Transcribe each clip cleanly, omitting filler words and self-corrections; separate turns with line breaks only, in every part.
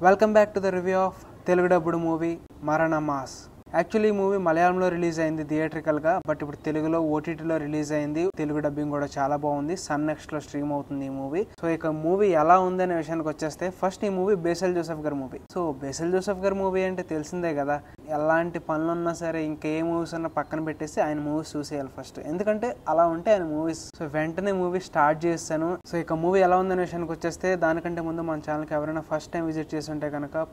Welcome back to the review of Telugu డబ్బుడు movie మరణ mass. Actually ఈ movie మలయాళంలో release అయింది థియేట్రికల్ గా, బట్ ఇప్పుడు తెలుగులో ఓటీటీలో రిలీజ్ అయింది. తెలుగు డబ్బింగ్ కూడా చాలా బాగుంది. సన్ నెక్స్ట్ లో స్ట్రీమ్ అవుతుంది ఈ మూవీ. సో ఇక మూవీ ఎలా ఉంది అనే విషయానికి వచ్చేస్తే, ఫస్ట్ ఈ మూవీ బేసిల్ జోసెఫ్ గారి మూవీ. సో బేసిల్ జోసెఫ్ గారి మూవీ అంటే తెలిసిందే కదా, ఎలాంటి పనులు ఉన్నా సరే ఇంకే మూవీస్ ఉన్నా పక్కన పెట్టేసి ఆయన మూవీస్ చూసేయాలి ఫస్ట్, ఎందుకంటే అలా ఉంటే ఆయన మూవీస్. సో వెంటనే మూవీ స్టార్ట్ చేస్తాను. సో ఇక మూవీ ఎలా ఉందనే విషయానికి వచ్చేస్తే, దానికంటే ముందు మన ఛానల్కి ఎవరైనా ఫస్ట్ టైం విజిట్ చేసి ఉంటే కనుక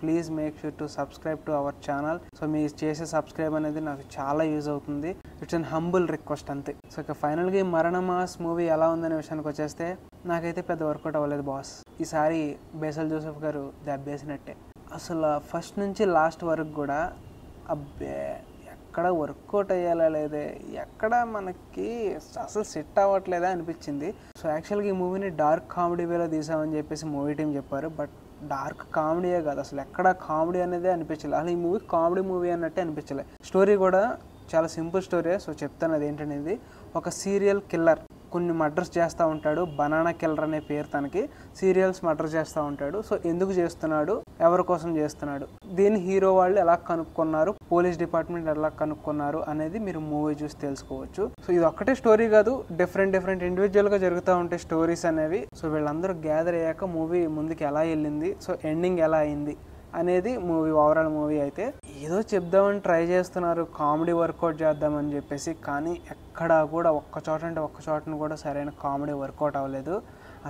please make sure to subscribe to our channel. So మీరు చేసే సబ్స్క్రైబ్ అనేది నాకు చాలా యూజ్ అవుతుంది. ఇట్స్ అన్ హంబుల్ రిక్వెస్ట్ అంతే. సో ఇక ఫైనల్గా ఈ మరణ మాస్ మూవీ ఎలా ఉందనే విషయానికి వచ్చేస్తే, నాకైతే పెద్ద వర్కౌట్ అవ్వలేదు బాస్. ఈసారి బేసిల్ జోసెఫ్ గారు దెబ్బేసినట్టే. అసలు ఫస్ట్ నుంచి లాస్ట్ వరకు కూడా అబ్బే ఎక్కడ వర్కౌట్ అయ్యేలా లేదే, ఎక్కడ మనకి అసలు సెట్ అవ్వట్లేదా అనిపించింది. సో యాక్చువల్గా ఈ మూవీని డార్క్ కామెడీ వేలో తీసామని చెప్పేసి మూవీ టీం చెప్పారు, బట్ డార్క్ కామెడీయే కాదు, అసలు ఎక్కడ కామెడీ అనేది అనిపించలేదు. అసలు ఈ మూవీ కామెడీ మూవీ అన్నట్టే అనిపించలేదు. స్టోరీ కూడా చాలా సింపుల్ స్టోరీ. సో చెప్తాను అదేంటనేది. ఒక సీరియల్ కిల్లర్ కొన్ని మర్డర్స్ చేస్తూ ఉంటాడు. బనానా కిల్లర్ అనే పేరు తనకి. సీరియల్స్ మర్డర్ చేస్తూ ఉంటాడు. సో ఎందుకు చేస్తున్నాడు, ఎవరి కోసం చేస్తున్నాడు, దీని హీరో వాళ్ళు ఎలా కనుక్కున్నారు, పోలీస్ డిపార్ట్మెంట్ ఎలా కనుక్కున్నారు అనేది మీరు మూవీ చూసి తెలుసుకోవచ్చు. సో ఇది ఒక్కటే స్టోరీ కాదు, డిఫరెంట్ ఇండివిజువల్ గా జరుగుతూ ఉంటాయి స్టోరీస్ అనేవి. సో వీళ్ళందరూ గ్యాదర్ అయ్యాక మూవీ ముందుకు ఎలా వెళ్ళింది, సో ఎండింగ్ ఎలా అయింది అనేది మూవీ. ఓవరాల్ మూవీ అయితే ఏదో చెప్దామని ట్రై చేస్తున్నారు, కామెడీ వర్కౌట్ చేద్దామని చెప్పేసి, కానీ ఎక్కడా కూడా ఒక్క చోటను కూడా సరైన కామెడీ వర్కౌట్ అవ్వలేదు.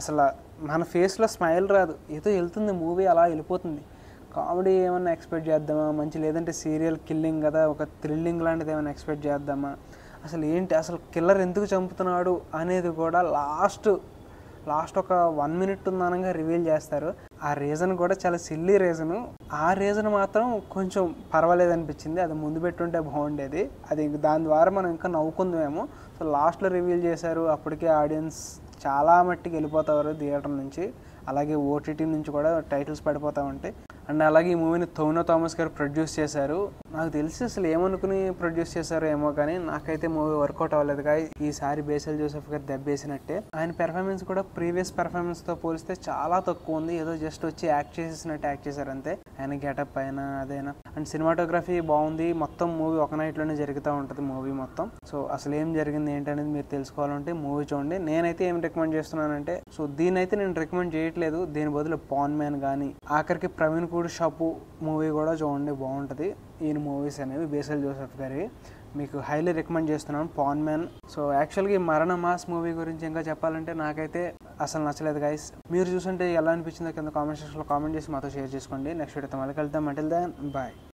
అసలు మన ఫేస్లో స్మైల్ రాదు, ఏదో వెళ్తుంది మూవీ అలా వెళ్ళిపోతుంది. కామెడీ ఏమన్నా ఎక్స్పెక్ట్ చేద్దామా మంచి, లేదంటే సీరియల్ కిల్లింగ్ కదా ఒక థ్రిల్లింగ్ లాంటిది ఏమైనా ఎక్స్పెక్ట్ చేద్దామా, అసలు ఏంటి, అసలు కిల్లర్ ఎందుకు చంపుతున్నాడు అనేది కూడా లాస్ట్ ఒక 1 minute ఉందనగా రివీల్ చేస్తారు. ఆ రీజన్ కూడా చాలా సిల్లీ రీజను. ఆ రీజన్ మాత్రం కొంచెం పర్వాలేదు అనిపించింది. అది ముందు పెట్టుంటే బాగుండేది. అది దాని ద్వారా మనం ఇంకా నవ్వుకుందామేమో. సో లాస్ట్లో రివీల్ చేశారు, అప్పటికే ఆడియన్స్ చాలా మట్టికి వెళ్ళిపోతారు థియేటర్ నుంచి, అలాగే ఓటీటీ నుంచి కూడా టైటిల్స్ పడిపోతూ ఉంటాయి. అండ్ అలాగే ఈ మూవీని టొవినో థామస్ గారు ప్రొడ్యూస్ చేశారు. నాకు తెలిసి అసలు ఏమనుకుని ప్రొడ్యూస్ చేశారో ఏమో, కానీ నాకైతే మూవీ వర్కౌట్ అవ్వలేదు. కానీ ఈసారి బేసిల్ జోసెఫ్ గారు దెబ్బేసినట్టే. ఆయన పెర్ఫార్మెన్స్ కూడా ప్రీవియస్ పెర్ఫార్మెన్స్తో పోలిస్తే చాలా తక్కువ ఉంది. ఏదో జస్ట్ వచ్చి యాక్ట్ చేసేసినట్టు యాక్ట్ చేశారు అంతే. ఆయన గెటప్ అయినా అదైనా. అండ్ సినిమాటోగ్రఫీ బాగుంది. మొత్తం మూవీ ఒక నైట్లోనే జరుగుతూ ఉంటుంది మూవీ మొత్తం. సో అసలు ఏం జరిగింది ఏంటనేది మీరు తెలుసుకోవాలంటే మూవీ చూడండి. నేనైతే ఏం రికమెండ్ చేస్తున్నానంటే, సో దీనైతే నేను రికమెండ్ చేయట్లేదు, దీని బదులు పాన్ మ్యాన్ కానీ, ఆఖరికి ప్రవీణ్ కూడా షాపు మూవీ కూడా చూడండి, బాగుంటుంది. ఈయన మూవీస్ అనేవి బేసిల్ జోసెఫ్ గారి మీకు హైలీ రికమెండ్ చేస్తున్నాను, పాన్ మ్యాన్. సో యాక్చువల్గా ఈ మరణ మాస్ మూవీ గురించి ఇంకా చెప్పాలంటే నాకైతే అసలు నచ్చలేదు గైస్. మీరు చూసుంటే ఎలా అనిపించిందో కింద కామెంట్ సెక్షన్లో కామెంట్ చేసి మాతో షేర్ చేసుకోండి. నెక్స్ట్ వీడియోతో మళ్ళీ కలుద్దాం. Until then bye.